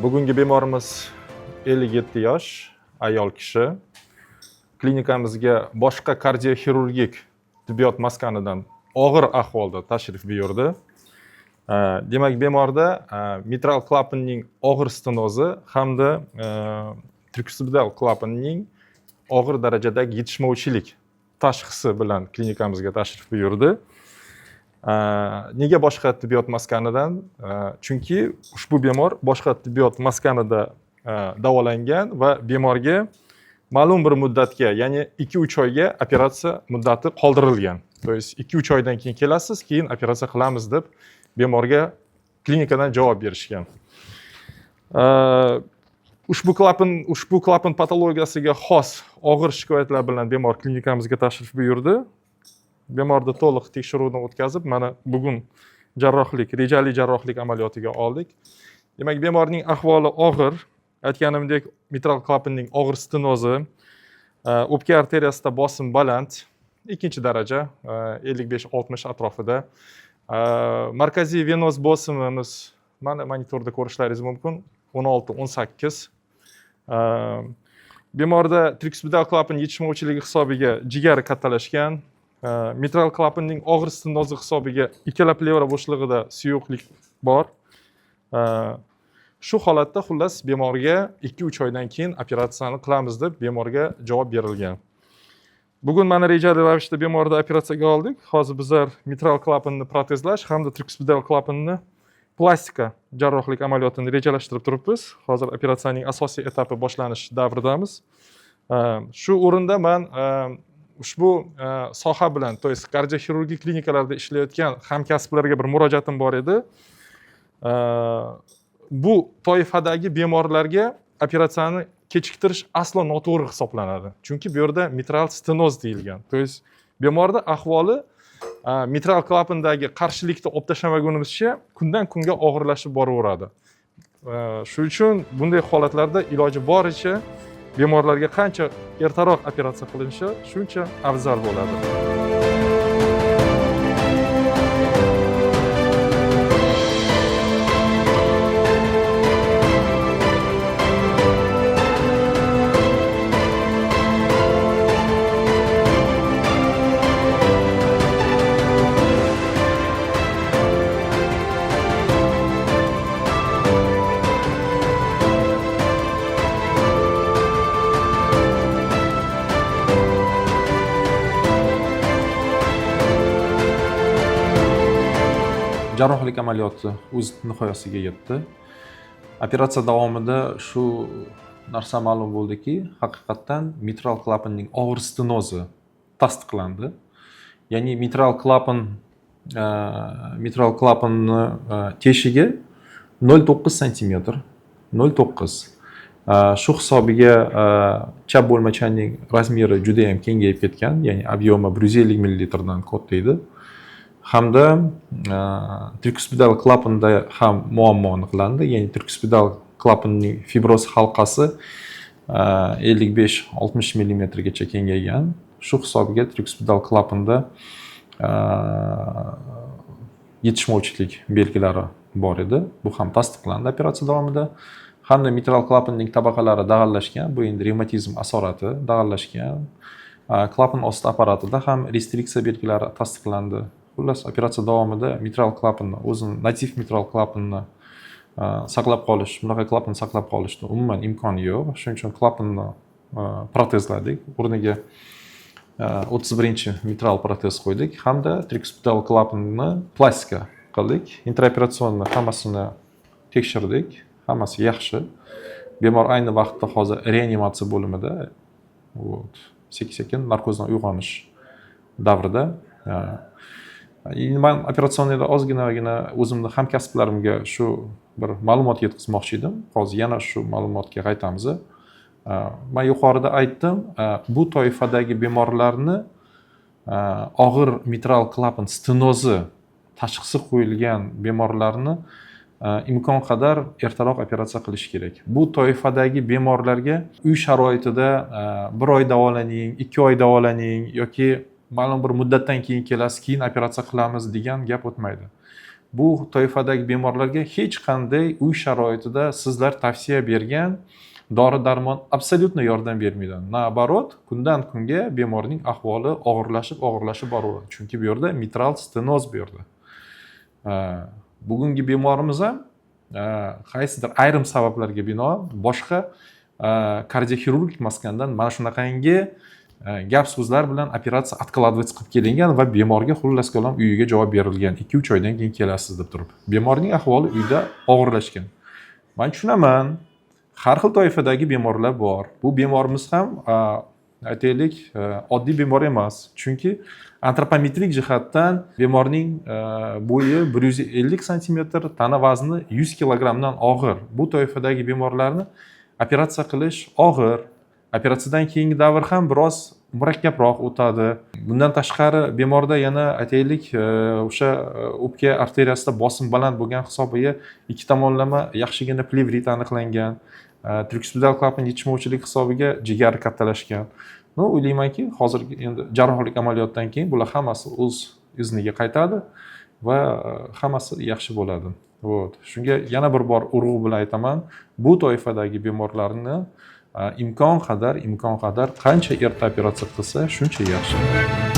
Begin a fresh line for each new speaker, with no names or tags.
Bugungi bemorimiz 57 yosh ayol kishi. Klinikamizga boshqa kardioxirurgik tibbiyot maskanidan og'ir ahvolda tashrif buyurdi. Demak, bemorda mitral klapanning og'ir stenozi hamda tricuspidal klapanning og'ir darajadagi yetishmovchilik tashxisi bilan klinikamizga tashrif buyurdi. Nega boshqa tibbiyot maskanidan? Chunki ushbu bemor boshqa tibbiyot maskanida davolangan va bemorga ma'lum bir muddatga, ya'ni 2-3 oyga operatsiya muddati qoldirilgan. To есть 2-3 oydan keyin kelasiz, keyin operatsiya qilamiz deb bemorga klinikadan javob berishgan. Ushbu klapan patologiyasiga xos og'ir shikoyatlar bilan bemor klinikamizga tashrif buyurdi. Bemorda to'liq tekshiruvni o'tkazib, mana bugun rejali jarrohlik amaliyotiga oldik. Demak, bemorning ahvoli og'ir. Aytganimdek, mitral klapanning og'ir stenozi, o'pka arteriyasida bosim baland, ikkinchi daraja, 55-60 atrofida. Markaziy venoz bosimimiz, mana monitorda ko'rishlaringiz mumkin, 16-18. Bemorda tricuspidal klapan yetishmovchiligi hisobiga jigari kattalashgan. Mitral klapanning og'ir stenozi hisobiga ikkala plevra bo'shlig'ida suyuqlik bor. Shu holatda xullas bemorga 2-3 oydan keyin operatsiyani qilamiz deb bemorga javob berilgan. Bugun mana rejali ravishda bemorni operatsiyaga oldik. Hozir bizlar mitral klapanni protezlash hamda tricuspidal klapanni plastika jarrohlik amaliyotini rejalashtirib turibmiz. Hozir operatsiyaning asosiy etapi boshlanish davridamiz. Shu o'rinda men ushbu soha bilan, to есть kardioxirurgik klinikalarda ishlayotgan hamkasblarga bir murojaatim bor edi. Bu toifadagi bemorlarga operatsiyani kechiktirish aslo noto'g'ri hisoblanadi. Chunki bu yerda mitral stenoz deyilgan. To есть bemorda ahvoli mitral klapandagi qarshilikni olib tashlamagunimizcha kundan kunga og'irlashib boraveradi. Shuning uchun bunday holatlarda iloji boricha bemorlarga qancha ertaroq operatsiya qilinishi shuncha afzal bo'ladi.
Jarrohlik amaliyoti o'z nihoyasiga yetdi. Operatsiya davomida shu narsa ma'lum bo'ldiki, haqiqatdan mitral klapanning og'ir stenozi tasdiqlandi. Ya'ni mitral klapanni teshigi 0,9 sm, 0,9. Shu hisobiga chap bo'lmachaning razmeri juda ham kengayib ketgan, ya'ni obyomi 150 ml dan katta edi. Hamda tricuspidal klapanda ham muammo aniqlandi. Ya'ni tricuspidal klapanning fibroz halqasi 55-60 mm gacha kengaygan. Shu hisobiga tricuspidal klapanda yetishmovchilik belgilari bor edi. Bu ham tasdiqlandi operatsiya davomida. Hamda mitral klapanning tabaqalari dag'allashgan. Bu endi revmatizm asorati dag'allashgan. Klapan osti apparatida ham restriksiya belgilari tasdiqlandi. Xullas, operatsiya davomida mitral klapanni, o'zini nativ mitral klapanni saqlab qolish, bunaqa klapan saqlab qolishni umuman imkoni yo'q. Shuning uchun klapanni protezladik. O'rniga 31-mitral protez qo'ydik hamda tricuspidal klapanni plastika qildik. Intraoperatsionni hammasini tekshirdik. Hammasi yaxshi. Bemor ayni vaqtda hozir reanimatsiya bo'limida, sekin-sekin narkozdan uyg'onish davrida. Men operatsiyonda ozgina o'zimni hamkasblarimga shu bir ma'lumot yetkazmoqchi edim. Hozir yana shu ma'lumotga qaytamiz. Men yuqorida aytdim, bu toifadagi bemorlarni og'ir mitral klapan stenozi tashxisi qo'yilgan bemorlarni imkon qadar ertaroq operatsiya qilish kerak. Bu toifadagi bemorlarga uy sharoitida 1 oy davolaning, 2 oy davolaning yoki ma'lum bir muddatdan keyin kelasiz, keyin operatsiya qilamiz degan gap o'tmaydi. bu toifadagi bemorlarga hech qanday uy sharoitida sizlar tavsiya bergan dori darmon absolyutno yordam bermaydi. Naоборот, kundan kunga bemorning ahvoli og'irlashib boraveradi. Chunki bu yerda mitral stenoz bu yerda. Bugungi bemorimiz ham qaysidir ayrim sabablarga binoan boshqa kardioxirurgik maskandan mana shunaqangi gap so'zlar bilan operatsiya откладываться qilib kelingan va bemorga xullas kalom uyiga javob berilgan. 2-3 oydan keyin kelasiz deb turib. Bemorning ahvoli uyda og'irlashgan. Men tushunaman. Har xil toifadagi bemorlar bor. Bu bemorimiz ham aytaylik oddiy bemor emas. Chunki antropometrik jihatdan bemorning bo'yi 150 sm, tana vazni 100 kg-dan og'ir. Bu toifadagi bemorlarni operatsiya qilish og'ir. Operatsiyadan keyingi davr ham biroz murakkabroq o'tadi. Bundan tashqari bemorda yana aytaylik o'sha o'pka arteriyasida bosim baland bo'lgan hisobiga ikki tomonlama yaxshigina plevrit aniqlangan. Trikspidal klapan yetishmovchilik hisobiga jigari kattalashgan. O'ylaymanki, hozirgi endi jarrohlik amaliyotdan keyin bular hammasi o'z izniga qaytadi va hammasi yaxshi bo'ladi. Shunga yana bir bor urg'u bilan aytaman, bu toifadagi bemorlarni imkon qadar qancha erta operatsiya qilsa shuncha yaxshi.